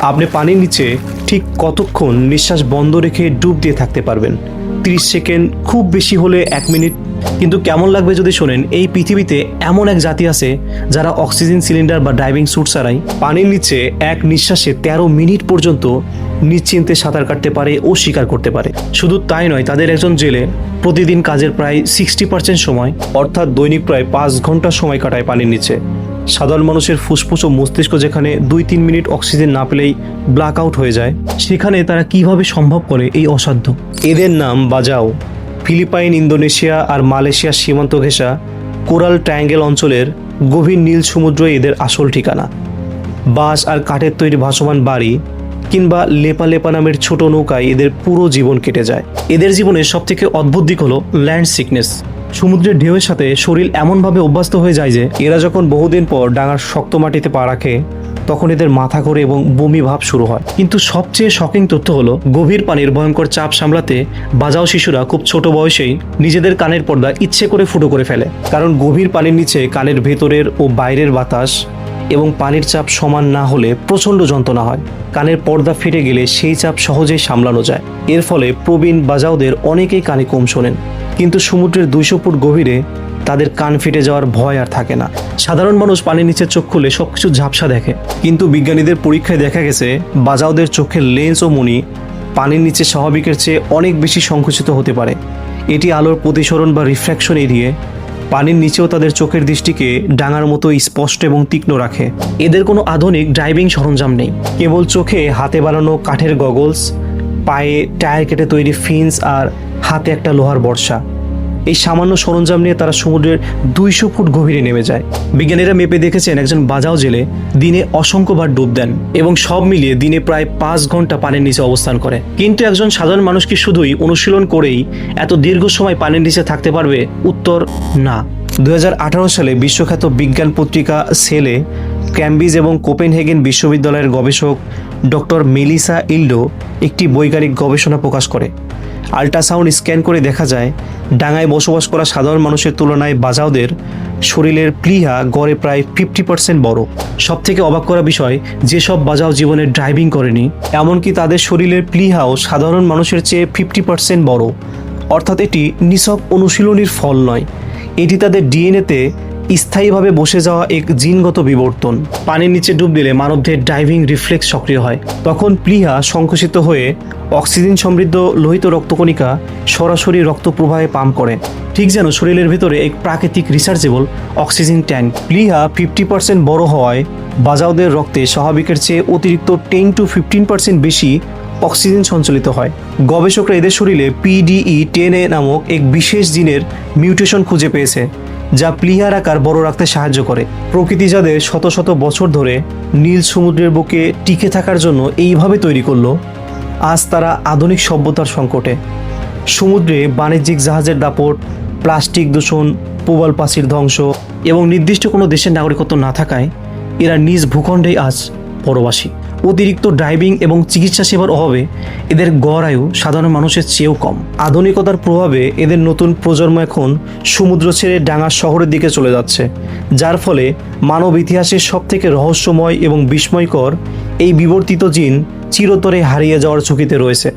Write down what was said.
আপনি পানির নিচে ঠিক কতক্ষণ নিঃশ্বাস বন্ধ রেখে ডুব দিয়ে থাকতে পারবেন? 30 সেকেন্ড, খুব বেশি হলে 1 মিনিট। কিন্তু কেমন লাগবে যদি শোনেন, এই পৃথিবীতে এমন এক জাতি আছে যারা অক্সিজেন সিলিন্ডার বা ডাইভিং স্যুট ছাড়াই পানির নিচে এক নিঃশ্বাসে 13 মিনিট পর্যন্ত নিশ্চিন্তে সাঁতার কাটতে পারে ও শিকার করতে পারে। শুধু তাই নয়, তাদের একজন জেলে প্রতিদিন কাজের প্রায় 60% সময়, অর্থাৎ দৈনিক প্রায় 5 ঘন্টা সময় কাটায় পানির নিচে। সাধারণ মানুষের ফুসফুস ও মস্তিষ্ক যেখানে 2-3 মিনিট অক্সিজেন না পেলেই ব্ল্যাক আউট হয়ে যায়, সেখানে তারা কিভাবে সম্ভব করে এই অসাধ্য? এদের নাম বাজাও। ফিলিপাইন, ইন্দোনেশিয়া আর মালয়েশিয়ার সীমান্ত ঘেঁষা কোরাল ট্রায়াঙ্গেল অঞ্চলের গভীর নীল সমুদ্র এদের আসল ঠিকানা। বাঁশ আর কাঠের তৈরি ভাসমান বাড়ি কিংবা লেপা লেপা নামের ছোট নৌকায় এদের পুরো জীবন কেটে যায়। এদের জীবনের সবথেকে অদ্ভুত দিক হলো ল্যান্ড সিকনেস। সমুদ্রের ঢেউয়ের সাথে শরীর এমনভাবে অভ্যস্ত হয়ে যায় যে এরা যখন বহুদিন পর ডাঙার শক্ত মাটিতে পা রাখে, তখন এদের মাথা ঘোরে এবং বমি ভাব শুরু হয়। কিন্তু সবচেয়ে শকিং তথ্য হলো, গভীর পানির ভয়ঙ্কর চাপ সামলাতে বাজাও শিশুরা খুব ছোট বয়সেই নিজেদের কানের পর্দা ইচ্ছে করে ফুটো করে ফেলে। কারণ গভীর পানির নিচে কানের ভেতরের ও বাইরের বাতাস এবং পানির চাপ সমান না হলে প্রচণ্ড যন্ত্রণা হয়। কানের পর্দা ফেটে গেলে সেই চাপ সহজেই সামলানো যায়। এর ফলে প্রবীণ বাজাওদের অনেকেই কানে কম শোনেন। কিন্তু সমুদ্রের 200 ফুট গভীরে তাদের কান ফেটে যাওয়ার ভয় আর থাকে না। সাধারণ মানুষ পানির নিচে চোখ খুলে সবকিছু ঝাপসা দেখে, কিন্তু বিজ্ঞানীদের পরীক্ষায় দেখা গেছে বাজাওদের চোখের লেন্স ও মণি পানির নিচে স্বাভাবিকের চেয়ে অনেক বেশি সংকুচিত হতে পারে। এটি আলোর প্রতিসরণ বা রিফ্র্যাকশন এড়িয়ে পানির নিচেও তাদের চোখের দৃষ্টিকে ডাঙার মতো স্পষ্ট এবং তীক্ষ্ণ রাখে। এদের কোনো আধুনিক ড্রাইভিং সরঞ্জাম নেই, কেবল চোখে হাতে বানানো কাঠের গগলস, পায়ে টায়ার কেটে তৈরি ফিন্স আর হাতে একটা লোহার বর্ষা। এই সামান্য সরঞ্জাম নিয়ে তারা সমুদ্রের 200 ফুট গভীরে নেমে যায়। বিজ্ঞানীরা মেপে দেখেছেন একজন বাজাও জেলে দিনে অসংখ্যবার ডুব দেন এবং সব মিলিয়ে দিনে প্রায় 5 ঘন্টা পানির নিচে অবস্থান করে। কিন্তু একজন সাধারণ মানুষ কি শুধুই অনুশীলন করেই এত দীর্ঘ সময় পানির নিচে থাকতে পারবে? উত্তর না। 2018 সালে বিশ্বখ্যাত বিজ্ঞান পত্রিকা সেলে ক্যামব্রিজ এবং কোপেনহেগেন বিশ্ববিদ্যালয়ের গবেষক ডক্টর মেলিসা ইলডো একটি বৈজ্ঞানিক গবেষণা প্রকাশ করে। আল্ট্রাসাউন্ড স্ক্যান করে দেখা যায়, ডাঙায় বসবাস করা সাধারণ মানুষের তুলনায় বাজাওদের শরীরের প্লীহা গড়ে প্রায় 50% বড়। সবথেকে অবাক করা বিষয়, যেসব বাজাও জীবনে ড্রাইভিং করেনি, এমনকি তাদের শরীরের প্লীহাও সাধারণ মানুষের চেয়ে 50% বড়। অর্থাৎ এটি নিছক অনুশীলনীর ফল নয়, এটি তাদের ডিএনএতে স্থায়ীভাবে বসে যাওয়া এক জিনগত বিবর্তন। পানির নিচে ডুব দিলে মানবদেহের ডাইভিং রিফ্লেক্স সক্রিয় হয়। তখন প্লীহা সংকুচিত হয়ে অক্সিজেন সমৃদ্ধ লোহিত রক্তকণিকা সরাসরি রক্ত প্রবাহে পাম্প করে, ঠিক যেন শরীরের ভিতরে এক প্রাকৃতিক রিচার্জেবল অক্সিজেন ট্যাঙ্ক। প্লীহা 50% বড় হওয়ায় বাজাওদের রক্তে স্বাভাবিকের চেয়ে অতিরিক্ত 10 to 15% বেশি অক্সিজেন সঞ্চালিত হয়। গবেষকরা এদের শরীরে PDE-10A নামক এক বিশেষ জিনের মিউটেশন খুঁজে পেয়েছে, যা প্লীহার আকার বড় রাখতে সাহায্য করে। প্রকৃতি যাদের শত শত বছর ধরে নীল সমুদ্রের বুকে টিকে থাকার জন্য এইভাবে তৈরি করলো, আজ তারা আধুনিক সভ্যতার সংকটে। সমুদ্রে বাণিজ্যিক জাহাজের দাপট, প্লাস্টিক দূষণ, প্রবাল প্রাচীর ধ্বংস এবং নির্দিষ্ট কোনো দেশের নাগরিকত্ব না থাকায় এরা নিজ ভূখণ্ডেই আজ পরবাসী। অতিরিক্ত ড্রাইভিং এবং চিকিৎসা সেবার অভাবে এদের গড় আয়ু সাধারণ মানুষের চেয়েও কম। আধুনিকতার প্রভাবে এদের নতুন প্রজন্ম এখন সমুদ্র ছেড়ে ডাঙা শহরের দিকে চলে যাচ্ছে, যার ফলে মানব ইতিহাসের সবথেকে রহস্যময় এবং বিস্ময়কর এই বিবর্তিত জিন চিরতরে হারিয়ে যাওয়ার ঝুঁকিতে রয়েছে।